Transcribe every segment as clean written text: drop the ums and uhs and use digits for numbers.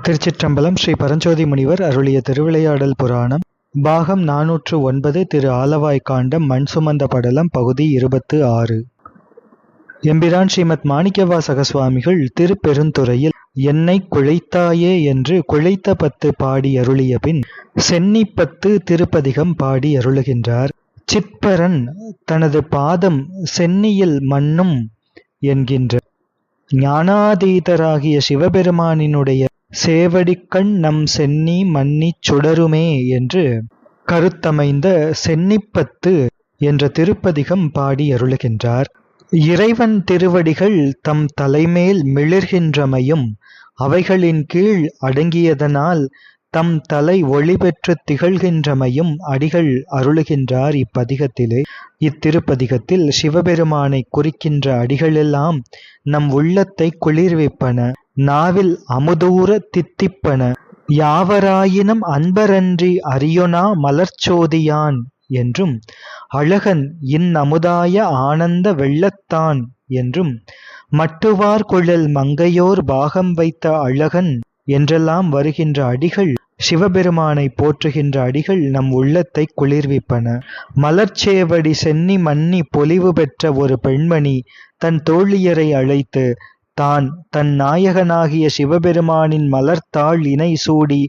திருச்சிற்றம்பலம். ஸ்ரீ பரஞ்சோதி முனிவர் அருளிய திருவிளையாடல் புராணம் பாகம் 409. திரு ஆலவாய் காண்டம் மண் சுமந்த படலம் பகுதி 26. எம்பிரான் ஸ்ரீமத் மாணிக்கவாசக சுவாமிகள் திருப்பெருந்துறையில் என்னை குழைத்தாயே என்று குழைத்த பத்து பாடி அருளிய பின் சென்னிப்பத்து திருப்பதிகம் பாடி அருளுகின்றார். சிற்பரன் தனது பாதம் சென்னியில் மண்ணும் என்கின்ற ஞானாதீதராகிய சிவபெருமானினுடைய சேவடிக்கண் நம் சென்னி மன்னிச் சுடருமே என்று கருத்தமைந்த சென்னிப்பத்து என்ற திருப்பதிகம் பாடி அருளுகின்றார். இறைவன் திருவடிகள் தம் தலைமேல் மிளிர்கின்றமையும் அவைகளின் கீழ் அடங்கியதனால் தம் தலை ஒளி பெற்று திகழ்கின்றமையும் அடிகள் அருளுகின்றார். இப்பதிகத்திலே இத்திருப்பதிகத்தில் சிவபெருமானை குறிக்கின்ற அடிகளெல்லாம் நம் உள்ளத்தை குளிர்விப்பன, நாவில் அமுதூர தித்திப்பன. யாவராயினும் அன்பரன்றி அறியொணா மலர்ச்சோதியான் என்றும் அழகன் இன்னமுதாய ஆனந்த வெள்ளத்தான் என்றும் மட்டுவார் குழல் மங்கையோர் பாகம் வைத்த அழகன் என்றெல்லாம் வருகின்ற அடிகள் சிவபெருமானை போற்றுகின்ற அடிகள் நம் உள்ளத்தை குளிர்விப்பன. மலர்ச்சேவடி சென்னி மன்னி பொலிவு பெற்ற ஒரு பெண்மணி தன் தோழியரை அழைத்து தான் தன் நாயகனாகிய சிவபெருமானின் மலர்த்தாள் இணை சூடி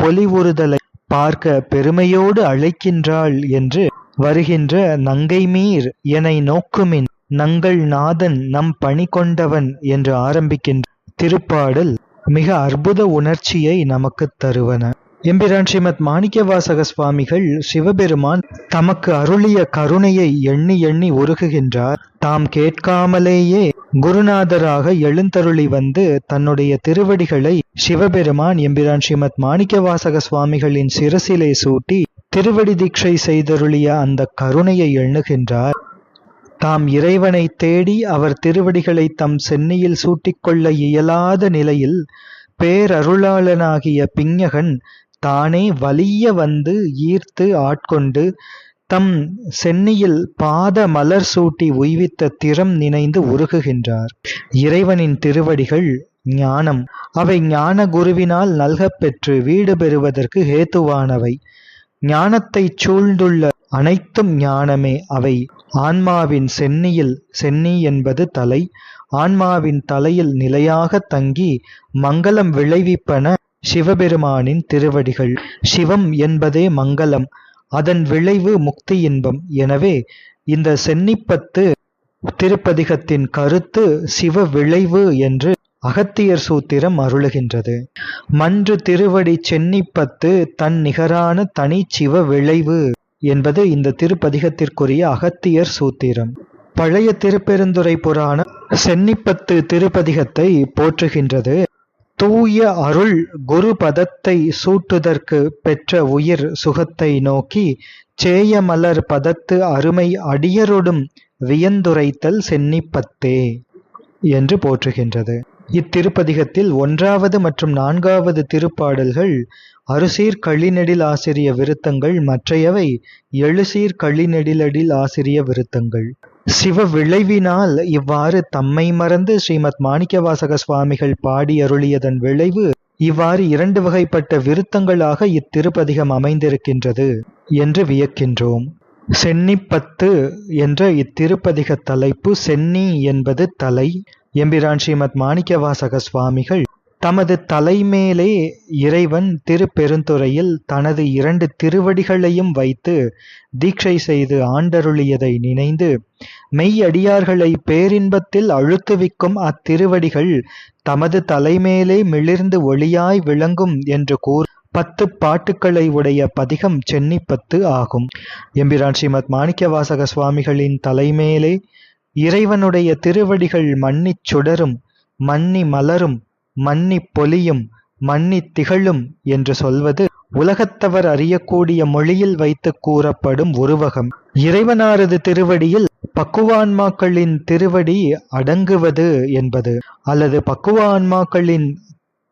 பொலிவுறுதலை பார்க்க பெருமையோடு அழைக்கின்றாள் என்று வருகின்ற நங்கைமீர் எனை நோக்குமின் நங்கள் நாதன் நம் பணி கொண்டவன் என்று ஆரம்பிக்கின்ற திருப்பாடல் மிக அற்புத உணர்ச்சியை நமக்கு தருவன. எம்பிரான் ஸ்ரீமத் மாணிக்கவாசக சுவாமிகள் சிவபெருமான் தமக்கு அருளிய கருணையை எண்ணி எண்ணி உருகுகின்றார். தாம் கேட்காமலேயே குருநாதராக எழுந்தருளி வந்து தன்னுடைய திருவடிகளை சிவபெருமான் எம்பிரான் ஸ்ரீமத் மாணிக்கவாசக சுவாமிகளின் சிரசிலே சூட்டி திருவடி தீட்சை செய்தருளிய அந்த கருணையை எண்ணுகின்றார். தாம் இறைவனை தேடி அவர் திருவடிகளை தம் சென்னியில் சூட்டிக்கொள்ள இயலாத நிலையில் பேரருளாளனாகிய பிஞகன் தானே வலிய வந்து ஈர்த்து ஆட்கொண்டு தம் சென்னியில் பாத மலர் சூட்டி உய்வித்த திறம் நினைந்து உருகுகின்றார். இறைவனின் திருவடிகள் ஞானம். அவை ஞான குருவினால் நல்கப் பெற்று வீடு பெறுவதற்கு ஹேத்துவானவை. ஞானத்தை சூழ்ந்துள்ள அனைத்தும் ஞானமே. அவை ஆன்மாவின் சென்னியில், சென்னி என்பது தலை, ஆன்மாவின் தலையில் நிலையாக தங்கி மங்களம் விளைவிப்பன சிவபெருமானின் திருவடிகள். சிவம் என்பதே மங்களம், அதன் விளைவு முக்தி இன்பம். எனவே இந்த சென்னிப்பத்து திருப்பதிகத்தின் கருத்து சிவ விளைவு என்று அகத்தியர் சூத்திரம் அருளுகின்றது. மன்று திருவடி சென்னிப்பத்து தன் நிகரான தனி சிவ விளைவு என்பது இந்த திருப்பதிகத்திற்குரிய அகத்தியர் சூத்திரம். பழைய திருப்பெருந்துறை புராணம் சென்னிப்பத்து திருப்பதிகத்தை போற்றுகின்றது. தூய அருள் குரு பதத்தை சூட்டுதற்கு பெற்ற உயிர் சுகத்தை நோக்கி சேய மலர் பதத்து அருமை அடியரொடும் வியந்துரைத்தல் சென்னிப்பத்தே என்று போற்றுகின்றது. இத்திருப்பதிகத்தில் 1வது மற்றும் 4வது திருப்பாடல்கள் அறுசீர் களிநெடில் ஆசிரிய விருத்தங்கள், மற்றையவை எழுசீர் களிநெடிலடில் ஆசிரிய விருத்தங்கள். சிவ விளைவினால் இவ்வாறு தம்மை மறந்து ஸ்ரீமத் மாணிக்கவாசக சுவாமிகள் பாடி அருளியதன் விளைவு இவ்வாறு 2 வகைப்பட்ட விருத்தங்களாக இத்திருப்பதிகம் அமைந்திருக்கின்றது என்று வியக்கின்றோம். சென்னிப்பத்து என்ற இத்திருப்பதிக தலைப்பு. சென்னி என்பது தலை. எம்பிரான் ஸ்ரீமத் மாணிக்கவாசக சுவாமிகள் தமது தலைமேலே இறைவன் திருப்பெருந்துறையில் தனது 2 திருவடிகளையும் வைத்து தீட்சை செய்து ஆண்டருளியதை நினைந்து மெய்யடியார்களை பேரின்பத்தில் அழுத்துவிக்கும் அத்திருவடிகள் தமது தலைமேலே மிளிர்ந்து ஒளியாய் விளங்கும் என்று கூறி 10 பாட்டுக்களை உடைய பதிகம் சென்னிப்பத்து ஆகும். எம்பிரான் ஸ்ரீமத் மாணிக்கவாசக சுவாமிகளின் தலைமேலே இறைவனுடைய திருவடிகள் மன்னிச் சுடரும் மன்னி மலரும் மன்னி பொலியும் மன்னி திகழும் என்று சொல்வது உலகத்தவர் அறியக்கூடிய மொழியில் வைத்து கூறப்படும் உருவகம். இறைவனாரது திருவடியில் பக்குவான்மாக்களின் திருவடி அடங்குவது என்பது, அல்லது பக்குவான்மாக்களின்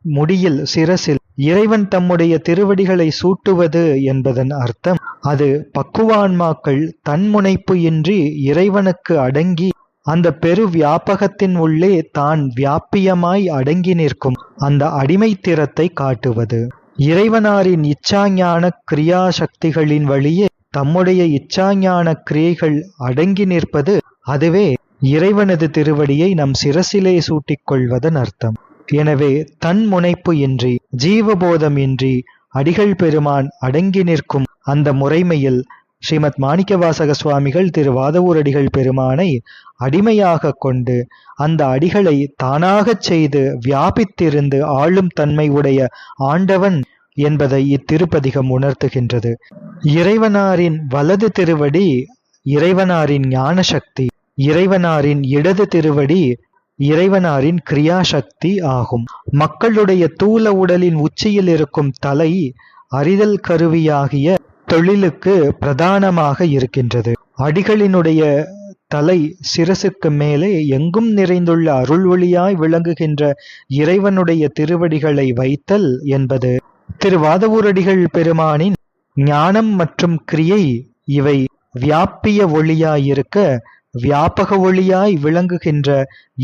முடியில் சிரசில் இறைவன் தம்முடைய திருவடிகளை சூட்டுவது என்பதன் அர்த்தம் அது பக்குவான்மாக்கள் தன்முனைப்பு இன்றி இறைவனுக்கு அடங்கி அந்த பெரு வியாபகத்தின் உள்ளே தான் வியாபியமாய் அடங்கி நிற்கும் அந்த அடிமைத்திறத்தை காட்டுவது. இறைவனாரின் இச்சாஞான கிரியா சக்திகளின் வழியே தம்முடைய இச்சாஞான கிரியைகள் அடங்கி நிற்பது, அதுவே இறைவனது திருவடியை நம் சிரசிலே சூட்டிக் கொள்வதன் அர்த்தம். எனவே தன் முனைப்பு இன்றி, ஜீவபோதம் இன்றி அடிகள் பெருமான் அடங்கி நிற்கும் அந்த முறைமையில் ஸ்ரீமத் மாணிக்கவாசக சுவாமிகள் திரு வாதவூரடிகள் பெருமானை அடிமையாக கொண்டு அந்த அடிகளை தானாகச் செய்து வியாபித்திருந்து ஆளும் தன்மை உடைய ஆண்டவன் என்பதை இத்திருப்பதிகம் உணர்த்துகின்றது. இறைவனாரின் வலது திருவடி இறைவனாரின் ஞான சக்தி, இறைவனாரின் இடது திருவடி இறைவனாரின் கிரியாசக்தி ஆகும். மக்களுடைய தூல உடலின் உச்சியில் இருக்கும் தலை அறிதல் கருவியாகிய தொழிலுக்கு பிரதானமாக இருக்கின்றது. அடிகளினுடைய தலை சிரசுக்கு மேலே எங்கும் நிறைந்துள்ள அருள் ஒளியாய் விளங்குகின்ற இறைவனுடைய திருவடிகளை வைத்தல் என்பது திருவாதவூரடிகள் பெருமானின் ஞானம் மற்றும் கிரியை இவை வியாபிய ஒளியாயிருக்க, வியாபக ஒளியாய் விளங்குகின்ற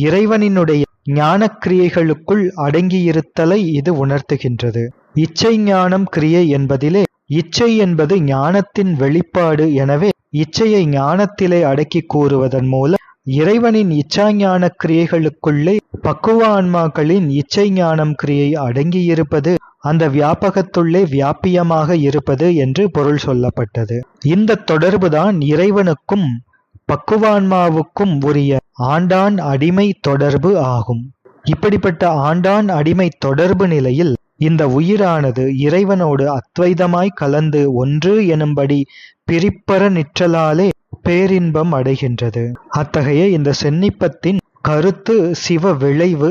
இறைவனினுடைய ஞான கிரியைகளுக்குள் அடங்கியிருத்தலை இது உணர்த்துகின்றது. இச்சை ஞானம் கிரியை என்பதிலே இச்சை என்பது ஞானத்தின் வெளிப்பாடு. எனவே இச்சையை ஞானத்திலே அடக்கி கூறுவதன் மூலம் இறைவனின் இச்சா ஞான கிரியைகளுக்குள்ளே பக்குவ ஆன்மாக்களின் இச்சை ஞானம் கிரியை அடங்கியிருப்பது அந்த வியாபகத்துள்ளே வியாபியமாக இருப்பது என்று பொருள் சொல்லப்பட்டது. இந்த தொடர்புதான் இறைவனுக்கும் பக்குவான்மாவுக்கும் உரிய ஆண்டான் அடிமை தொடர்பு ஆகும். இப்படிப்பட்ட ஆண்டான் அடிமை தொடர்பு நிலையில் இந்த உயிரானது இறைவனோடு அத்வைதமாய் கலந்து ஒன்று எனும்படி பிரிப்பற நிற்றலாலே பேரின்பம் அடைகின்றது. அத்தகைய இந்த சென்னிப்பத்தின் கருத்து சிவ விளைவு,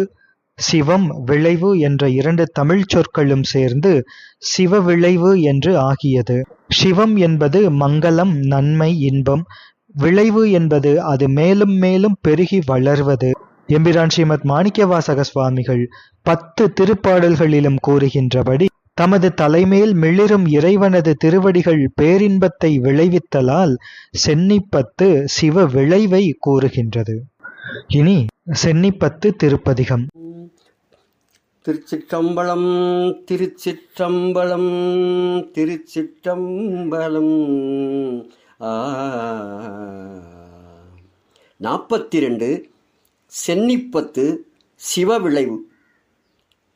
சிவம் விளைவு என்ற இரண்டு தமிழ் சொற்களும் சேர்ந்து சிவ விளைவு என்று ஆகியது. சிவம் என்பது மங்களம், நன்மை, இன்பம். விளைவு என்பது அது மேலும் மேலும் பெருகி வளர்வது. எம்பிரான் ஸ்ரீமத் மாணிக்கவாசக சுவாமிகள் 10 திருப்பாடல்களிலும் கூறுகின்றபடி தமது தலைமேல் மிளிரும் இறைவனது திருவடிகள் பேரின்பத்தை விளைவித்தலால் சென்னிப்பத்து சிவ விளைவை கூறுகின்றது. இனி சென்னிப்பத்து திருப்பதிகம். திருச்சிற்றம்பலம் திருச்சிற்றம்பலம் திருச்சிற்றம்பலம். 42 சென்னிப்பத்து சிவவிளைவு.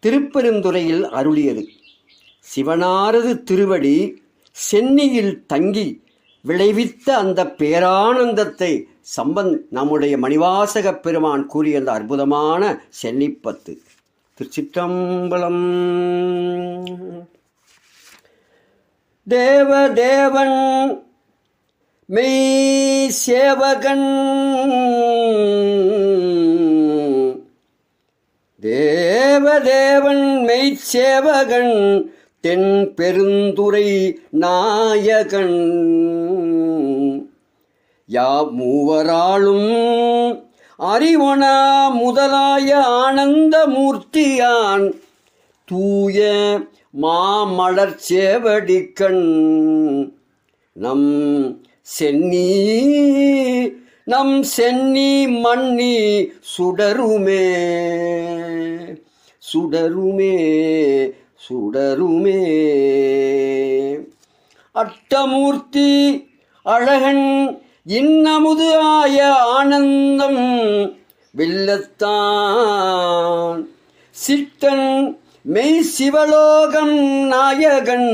திருப்பெருந்துறையில் அருளியது. சிவனாரது திருவடி சென்னியில் தங்கி விளைவித்த அந்த பேரானந்தத்தை நம்முடைய மணிவாசக பெருமான் கூறிய அந்த அற்புதமான சென்னிப்பத்து. திருச்சிற்றம்பலம். தேவதேவன் மெய் சேவகன், தேவதேவன் மெய்ச்சேவகன் தென் பெருந்துறை நாயகன், மூவராளும் அறிவொணா முதலாய ஆனந்த மூர்த்தியான் தூய மாமலர் சேவடிக்கண் நம் சென்னி மன்னி சுடருமே சுடருமே சுடருமே. அட்டமூர்த்தி அழகன் இன்னமுது ஆய ஆனந்தம் வெல்லத்தான் சித்தன் மெய் சிவலோகம் நாயகன்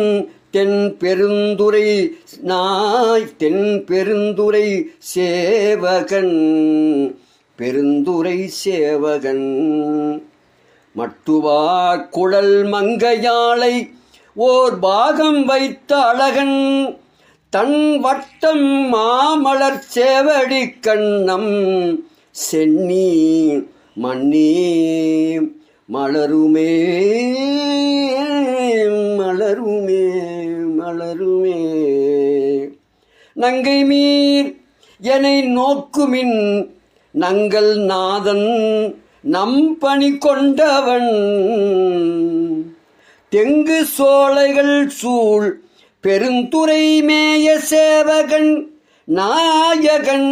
தென் பெருந்துறை சேவகன் பெருந்துறை சேவகன். மட்டுவார் குழல் மங்கையாளை ஓர் பாகம் வைத்த அழகன் தன் வட்டம் மாமலர் சேவடி கண்ணம் சென்னி மன்னி மலருமே மலருமே மலருமே. நங்கை மீர் என்னை நோக்குமின் நங்கள் நாதன் நம் பணி கொண்டவன் தெங்கு சோலைகள் சூழ் பெருந்துறை மேய சேவகன் நாயகன்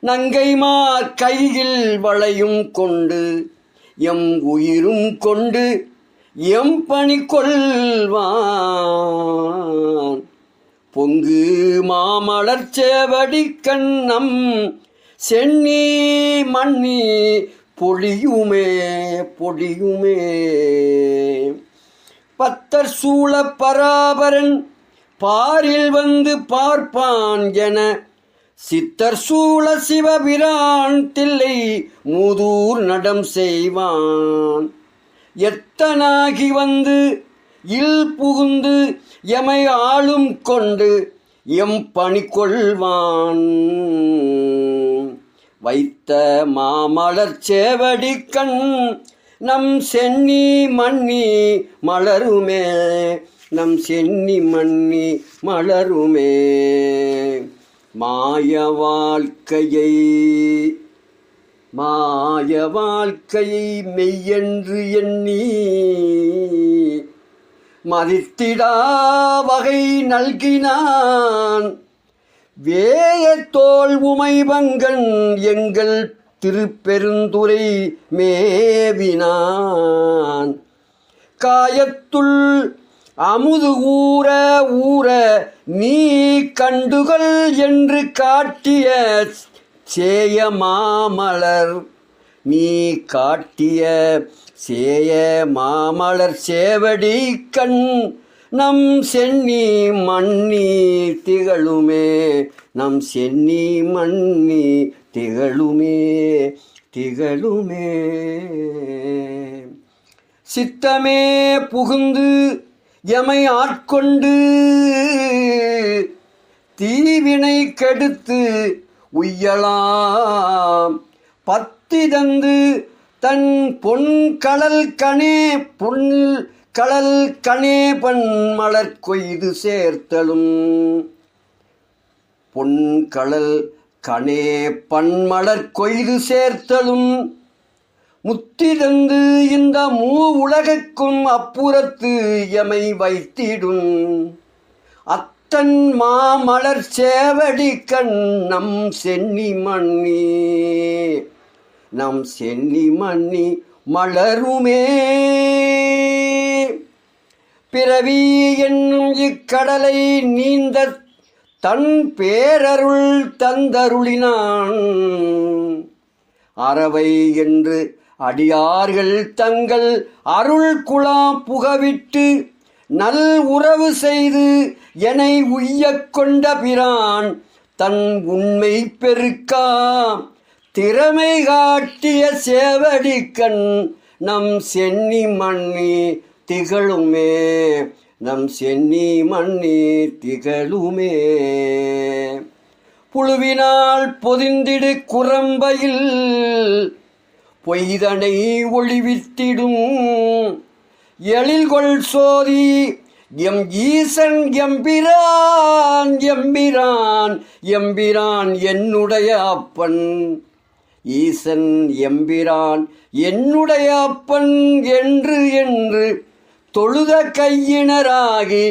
நங்கைமார் கையில் வளையும் கொண்டு எம் உயிரும் கொண்டு எம் பணி கொள்வான். பொங்கு மாமலர் சேவடி கண்ணம் சென்னி மண்ணி பொழியுமே பொழியுமே. பத்தர் சூழ பராபரன் பாரில் வந்து பார்ப்பான் என சித்தர் சூழ சிவபிரான் தில்லை மூதூர் நடம் செய்வான். எத்தனாகி வந்து இல் புகுந்து எமை ஆளும் கொண்டு எம் பணி கொள்வான். வைத்த மாமலர் சேவடி கண் நம் சென்னி மண்ணி மலருமே நம் சென்னி மண்ணி மலருமே. மாய வாழ்க்கையை மெய்யென்று எண்ணி மதித்திடா வகை நல்கினான். வேய தோல் உமைபங்கன் எங்கள் திருப்பெருந்துறை மேவினான். காயத்துள் அமுது ஊற ஊற நீ கண்டுகள் என்று காட்டிய சேய மாமலர் நீ காட்டிய சேய மாமலர் சேவடி கண் நம் சென்னி மண்ணி திகழுமே நம் சென்னி மண்ணி திகழுமே திகழுமே. சித்தமே புகுந்து எமை ஆட்கொண்டு தீவினை கெடுத்து உய்யலாம். பத்தி தந்து தன் பொன் கடல் கணே பன் மலர் கொய்து சேர்த்தலும். பொன் கடல் கணே பன்மலர் கொய்து சேர்த்தலும். முத்தி தந்து இந்த மூ உலகக்கும் அப்புறத்து எமை வைத்திடும். அத்தன் மாமலர் சேவடி கண் நம் சென்னி மண்ணி நம் சென்னி மண்ணி மலருமே. பிறவி என்னும் இக்கடலை நீந்த தன் பேரருள் தந்தருளினான். அறவை என்று அடியார்கள் தங்கள் அருள் குழாம் புகவிட்டு நல் உறவு செய்து என்னை உய்யக் கொண்ட பிரான் தன் உண்மை பெருக்காம் திறமை காட்டிய சேவடி கண் நம் சென்னி மண்ணி திகழுமே நம் சென்னி மண்ணி திகழுமே. புழுவினால் பொதிந்திடு குரம்பையில் பொய்தனை ஒளிவித்திடும். எழில்கொள் சோதி எம் ஈசன் எம்பிரான் எம்பிரான் எம்பிரான் என்னுடைய அப்பன். ஈசன் எம்பிரான் என்னுடைய அப்பன் என்று என்று தொழுத கையினராகி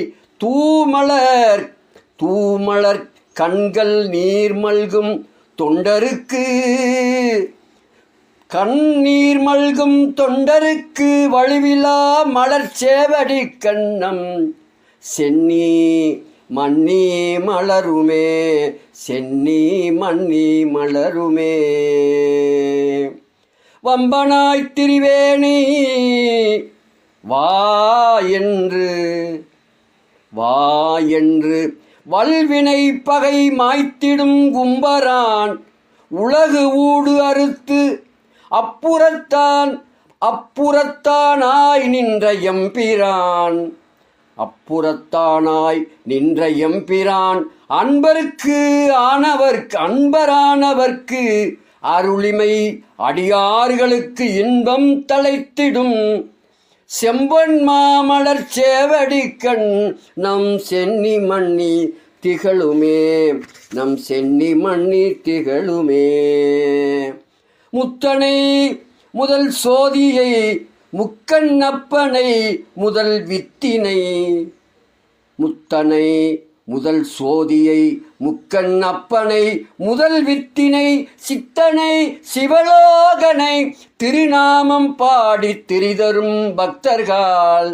தூமலர் கண்கள் நீர் மல்கும் தொண்டருக்கு கண்ணீர் மல்கும் தொண்டருக்கு வலுவிலா மலர் சேவடி கண்ணம் சென்னி மண்ணி மலருமே சென்னி மண்ணி மலருமே. வம்பனாய் திரிவேணி வா என்று வல்வினை பகை மாய்த்திடும் கும்பரான் உலகு ஊடு அறுத்து அப்புறத்தானாய் நின்ற எம்பிரான் அன்பரானவர்க்கு அருளிமை அடியார்களுக்கு இன்பம் தழைத்திடும். செம்பன் மாமலர் சேவடி கண் நம் சென்னி மண்ணி திகழுமே நம் சென்னி மண்ணி திகழுமே. முத்தனை முதல் சோதியை முக்கண்ணப்பனை முதல் வித்தினை முத்தனை முதல் சோதியை முக்கண் அப்பனை முதல் வித்தினை சித்தனை சிவலோகனை திருநாமம் பாடி திரிதரும் பக்தர்கள்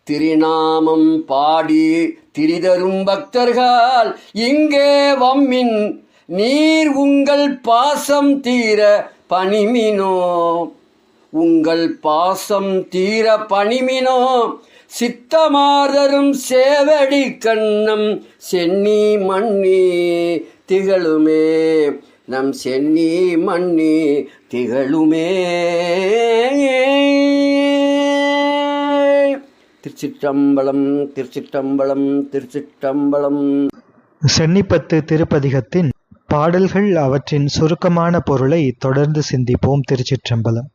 திருநாமம் பாடி திரிதரும் பக்தர்கள் இங்கே வம்மின் நீர் உங்கள் பாசம் தீர பணிமினோ உங்கள் பாசம் தீர பணிமினோ சித்தமாதரும் சேவடி கண்ணம் சென்னி மண்ணி திகழுமே நம் சென்னி மண்ணி திகழுமே. திருச்சிற்றம்பலம் திருச்சிற்றம்பலம் திருச்சிற்றம்பலம். சென்னிப்பத்து திருப்பதிகத்தின் பாடல்கள் அவற்றின் சுருக்கமான பொருளை தொடர்ந்து சிந்திப்போம். திருச்சிற்றம்பலம்.